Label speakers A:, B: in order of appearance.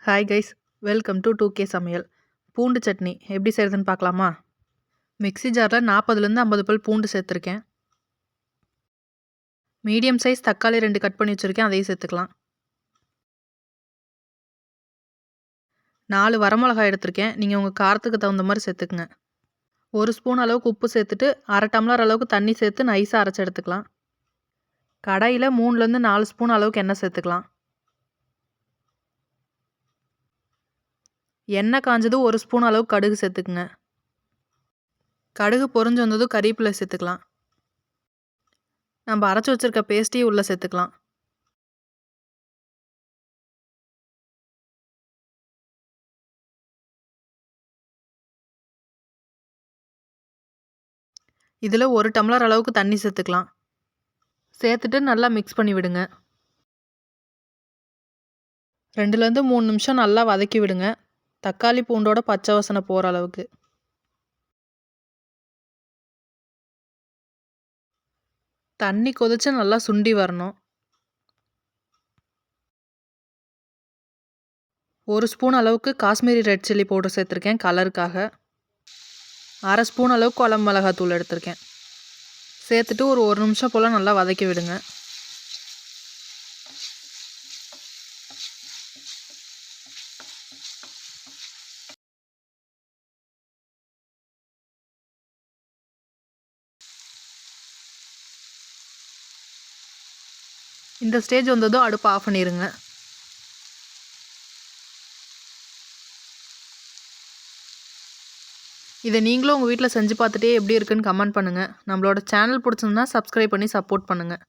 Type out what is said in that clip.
A: Hi guys, welcome to 2K சமையல். பூண்டு சட்னி எப்படி செய்கிறதுன்னு பார்க்கலாமா? மிக்ஸி ஜாரில் 40லேருந்து 50 பல் பூண்டு சேர்த்துருக்கேன். மீடியம் சைஸ் தக்காளி 2 கட் பண்ணி வச்சுருக்கேன், அதையும் சேர்த்துக்கலாம். 4 வரமிளகாய் எடுத்திருக்கேன், நீங்கள் உங்கள் காரத்துக்கு தகுந்த மாதிரி சேர்த்துக்குங்க. 1 ஸ்பூன் அளவுக்கு உப்பு சேர்த்துட்டு 1/2 டம்ளர் அளவுக்கு தண்ணி சேர்த்து நைஸாக அரைச்சி எடுத்துக்கலாம். கடாயில் 3லேருந்து 4 ஸ்பூன் அளவுக்கு எண்ணெய் சேர்த்துக்கலாம். எண்ணெய் காஞ்சது 1 ஸ்பூன் அளவு கடுகு சேர்த்துக்குங்க. கடுகு பொரிஞ்சு வந்ததும் கறிவேப்பிலை சேர்த்துக்கலாம். நம்ம அரைச்சி வச்சுருக்க பேஸ்ட்டையும் உள்ளே சேர்த்துக்கலாம். இதில் 1 டம்ளர் அளவுக்கு தண்ணி சேர்த்துக்கலாம். சேர்த்துட்டு நல்லா மிக்ஸ் பண்ணி விடுங்க. 2லேருந்து 3 நிமிஷம் நல்லா வதக்கி விடுங்க, தக்காளி பூண்டோட பச்சை வாசனை போகிற அளவுக்கு. தண்ணி கொதிச்சு நல்லா சுண்டி வரணும். 1 ஸ்பூன் அளவுக்கு காஷ்மீரி ரெட் சில்லி பவுடர் சேர்த்துருக்கேன் கலருக்காக. 1/2 ஸ்பூன் அளவுக்கு குழம்பு மிளகாத்தூள் எடுத்திருக்கேன். சேர்த்துட்டு ஒரு 1 நிமிஷம் போல் நல்லா வதக்கி விடுங்க. இந்த ஸ்டேஜ் வந்ததும் அடுப்பு ஆஃப் பண்ணிடுங்க. இதை நீங்களும் உங்கள் வீட்டில் செஞ்சு பார்த்துட்டே எப்படி இருக்குன்னு கமெண்ட் பண்ணுங்கள். நம்மளோட சேனல் பிடிச்சிருந்தா சப்ஸ்கிரைப் பண்ணி சப்போர்ட் பண்ணுங்கள்.